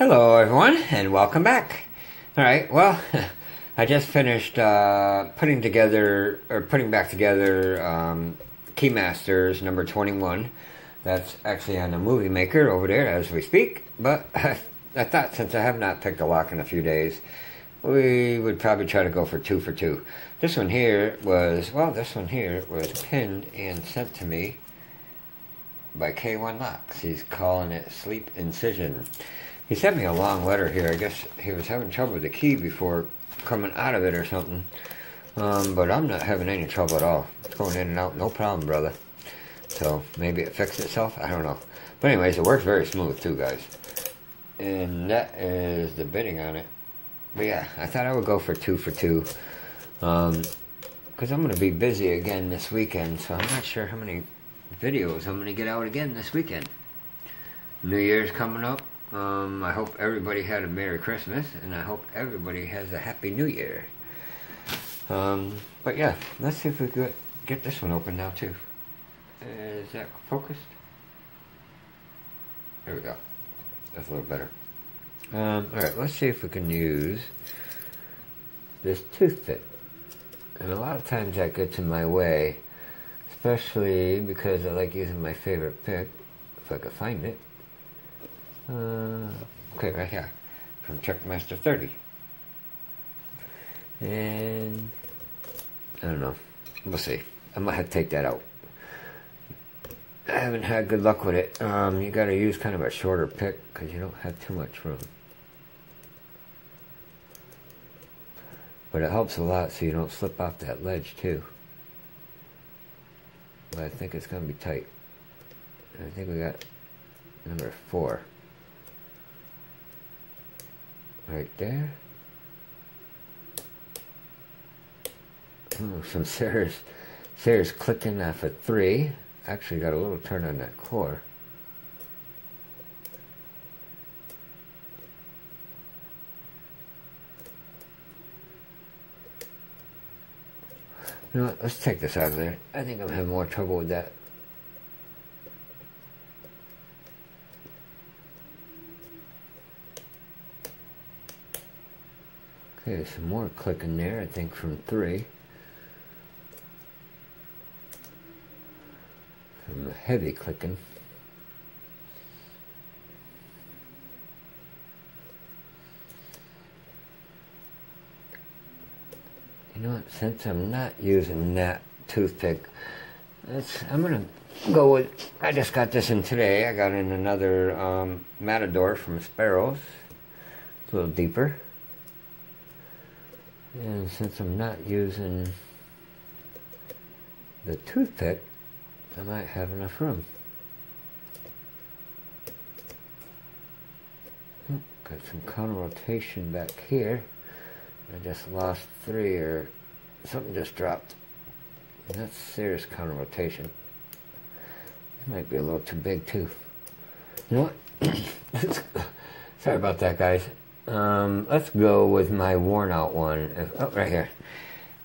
Hello everyone and welcome back. Alright, well, I just finished putting back together Keymasters number 21. That's actually on the movie maker over there as we speak, but I thought since I have not picked a lock in a few days, we would probably try to go for 2 for 2. This one here was pinned and sent to me by K1 Locks. He's calling it Sleep Incision. He sent me a long letter here. I guess he was having trouble with the key before coming out of it or something. But I'm not having any trouble at all. It's going in and out, no problem, brother. So maybe it fixed itself. I don't know. But anyways, it works very smooth too, guys. And that is the bidding on it. But yeah, I thought I would go for 2 for 2. Because I'm going to be busy again this weekend. So I'm not sure how many videos I'm going to get out again this weekend. New Year's coming up. I hope everybody had a Merry Christmas, and I hope everybody has a Happy New Year. But yeah, let's see if we could get this one open now too. Is that focused? There we go. That's a little better. Alright, let's see if we can use this toothpick. And a lot of times that gets in my way, especially because I like using my favorite pick, if I could find it. Okay, right here, from Checkmaster 30. And I don't know, we'll see. I might have to take that out. I haven't had good luck with it. You gotta use kind of a shorter pick because you don't have too much room. But it helps a lot so you don't slip off that ledge too. But I think it's gonna be tight. I think we got number 4. Right there. Oh, some serious clicking off a 3. Actually got a little turn on that core. You know what? Let's take this out of there. I think I'm having more trouble with that. Okay, some more clicking there, I think from 3. Some heavy clicking. You know what, since I'm not using that toothpick, I'm going to go with, I just got this in today. I got in another Matador from Sparrows. It's a little deeper. And since I'm not using the toothpick, I might have enough room. Got some counter rotation back here. I just lost 3 or something just dropped. And that's serious counter rotation. It might be a little too big too. You know what? Sorry about that, guys. Let's go with my worn out one. Oh, right here.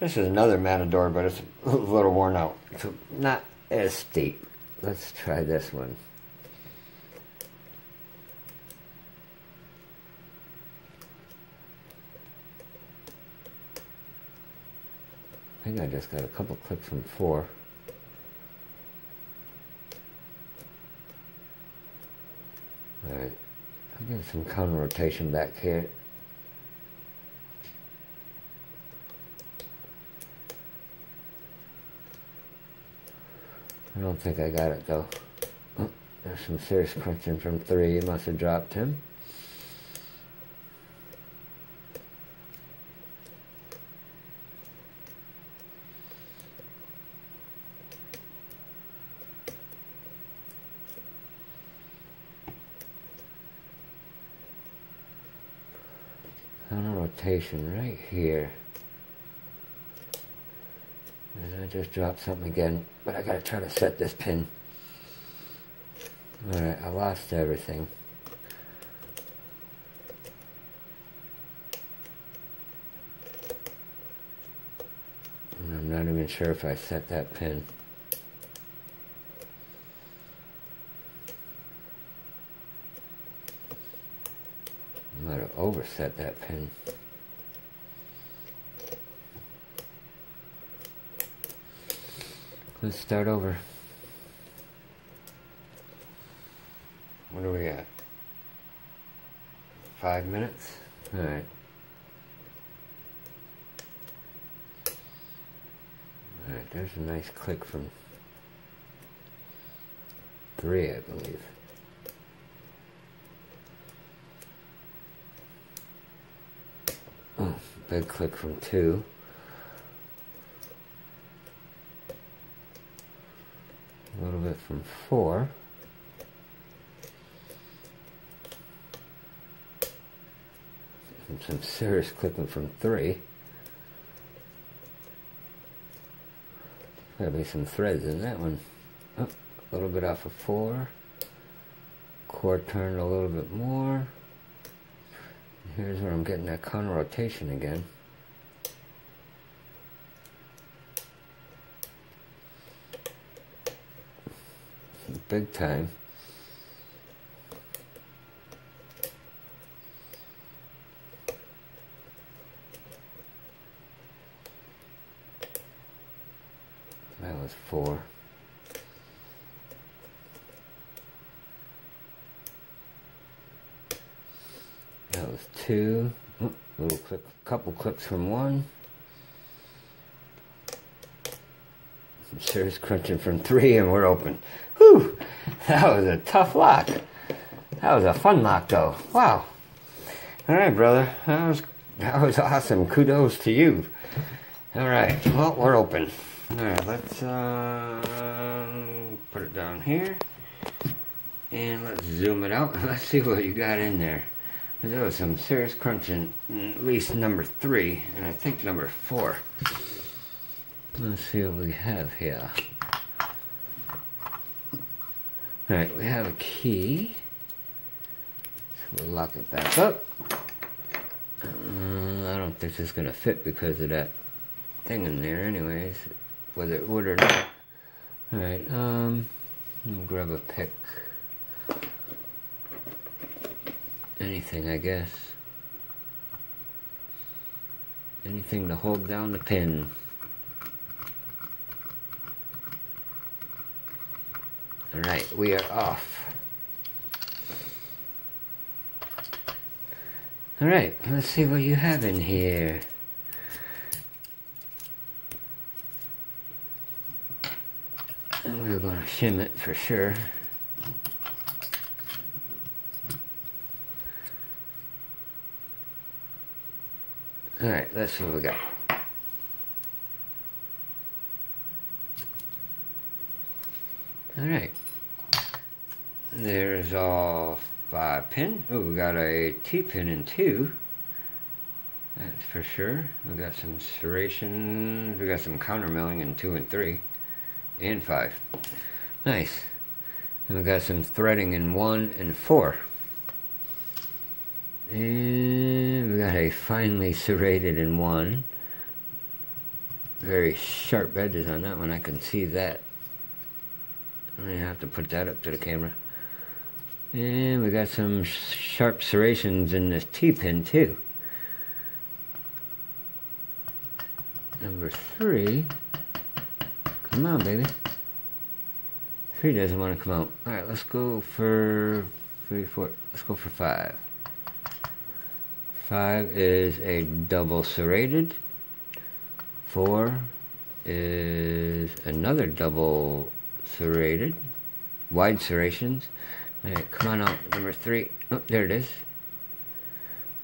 This is another Matador, but it's a little worn out. So not as steep. Let's try this one. I think I just got a couple clicks from 4. Alright. I'm getting some counter rotation back here. I don't think I got it though. Oh, there's some serious crunching from 3. You must have dropped him. Counter rotation right here. And I just dropped something again, but I gotta try to set this pin. Alright, I lost everything. And I'm not even sure if I set that pin. might have overset that pin. Let's start over. What do we got? 5 minutes? Alright. Alright, there's a nice click from 3, I believe. Oh, big click from 2. A little bit from 4. And some serious clicking from 3. Gotta be some threads in that one. Oh, a little bit off of 4. Cord turned a little bit more. Here's where I'm getting that counter rotation again. Big time. That was 4. That was 2. Oh, little click, couple clicks from 1. Some serious crunching from 3, and we're open. Whew! That was a tough lock. That was a fun lock, though. Wow. All right, brother. That was awesome. Kudos to you. All right. Well, we're open. All right. Let's put it down here, and let's zoom it out. Let's see what you got in there. There was some serious crunching, at least number 3, and I think number 4. Let's see what we have here. Alright, we have a key. So we'll lock it back up. I don't think it's going to fit because of that thing in there anyways, whether it would or not. Alright, I'll grab a pick. Anything, I guess. Anything to hold down the pin. Alright, we are off. Alright, let's see what you have in here. And we're going to shim it for sure. Alright, let's see what we got. Alright. There's all 5 pin. Oh, we got a T-pin in 2. That's for sure. We got some serrations. We got some counter milling in 2 and 3. And 5. Nice. And we got some threading in 1 and 4. And we got a finely serrated in 1. Very sharp edges on that one. I can see that. I don't even have to put that up to the camera. And we got some sharp serrations in this T-pin too. Number 3. Come on, baby. 3 doesn't want to come out. Alright, let's go for 3, 4. Let's go for 5. 5 is a double serrated. 4 is another double serrated. Wide serrations. Alright, come on out. Number 3. Oh, there it is.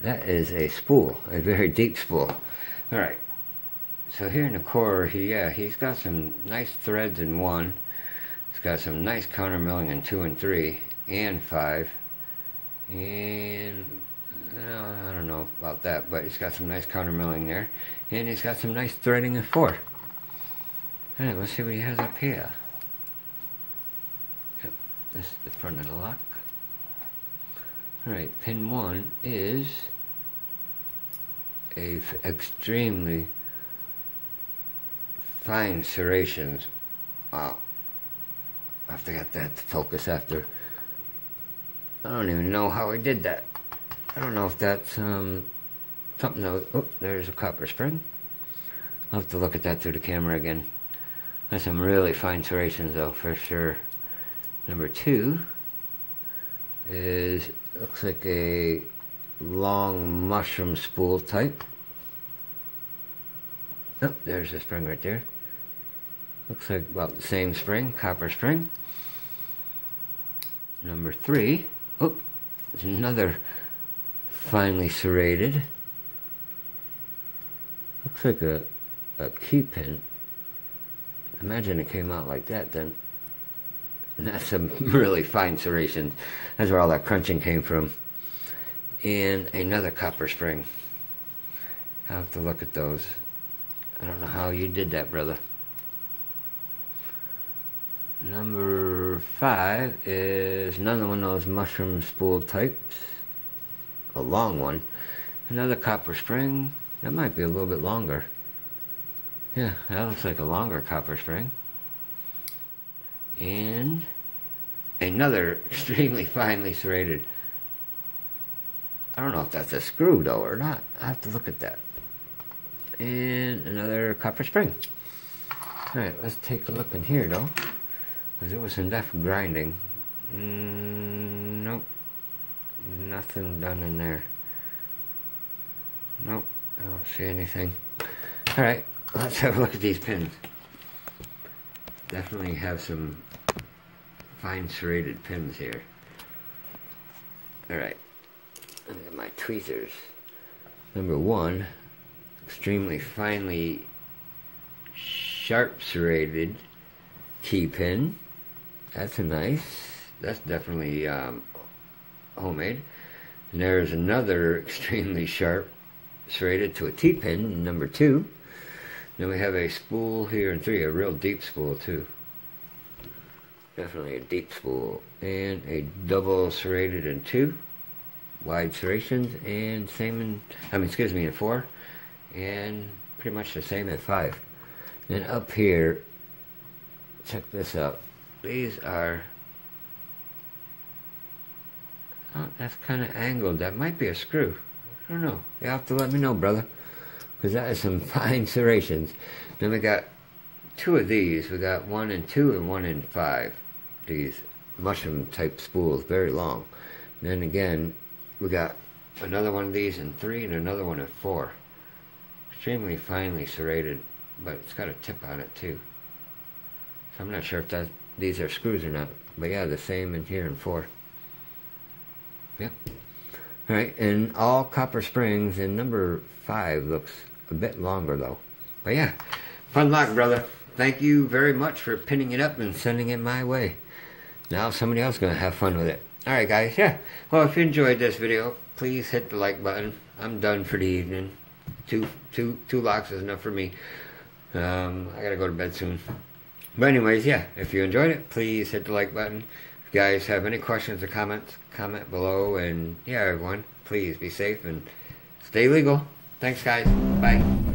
That is a spool. A very deep spool. Alright. So here in the core, he's got some nice threads in 1. He's got some nice counter milling in 2 and 3. And 5. And I don't know about that, but he's got some nice counter milling there. And he's got some nice threading in 4. Alright, let's see what he has up here. Yep, this is the front of the lock. Alright, pin 1 is a extremely fine serrations. Wow. I have to get that to focus after. I don't even know how he did that. I don't know if that's something that... Oh, there's a copper spring. I'll have to look at that through the camera again. That's some really fine serrations though, for sure. Number 2 is, looks like a long mushroom spool type. Oh, there's the spring right there. Looks like about the same spring, copper spring. Number 3, oh, there's another finely serrated. Looks like a key pin. Imagine it came out like that then. And that's some really fine serrations. That's where all that crunching came from. And another copper spring. I'll have to look at those. I don't know how you did that, brother. Number 5 is another one of those mushroom spool types. A long one. Another copper spring. That might be a little bit longer. Yeah, that looks like a longer copper spring. And another extremely finely serrated. I don't know if that's a screw though or not. I have to look at that. And another copper spring. Alright, let's take a look in here though, because there was some definite grinding. Nope. Nothing done in there. Nope. I don't see anything. Alright, let's have a look at these pins. Definitely have some fine serrated pins here. Alright, look at my tweezers. Number 1, extremely finely sharp serrated key pin. That's that's definitely homemade. And there's another extremely sharp serrated to a T-pin, number 2. Then we have a spool here in 3, a real deep spool too. Definitely a deep spool. And a double serrated in 2. Wide serrations, and same in, in 4. And pretty much the same at 5. Then up here, check this out. These are, oh, that's kind of angled. That might be a screw. I don't know. You'll have to let me know, brother, because that is some fine serrations. Then we got 2 of these. We got 1 in 2 and 1 in 5. These mushroom type spools, very long. And then again, we got another one of these in 3 and another one in 4. Extremely finely serrated, but it's got a tip on it too. So I'm not sure if these are screws or not. But yeah, the same in here in 4. Yep. Alright, and all copper springs, and number 5 looks a bit longer though. But yeah, fun luck, brother. Thank you very much for pinning it up and sending it my way. Now somebody else is going to have fun with it. Alright guys, yeah. Well, if you enjoyed this video, please hit the like button. I'm done for the evening. Two locks is enough for me. I gotta go to bed soon. But anyways, yeah, if you enjoyed it, please hit the like button. If you guys have any questions or comments, comment below. And yeah, everyone, please be safe and stay legal. Thanks, guys. Bye.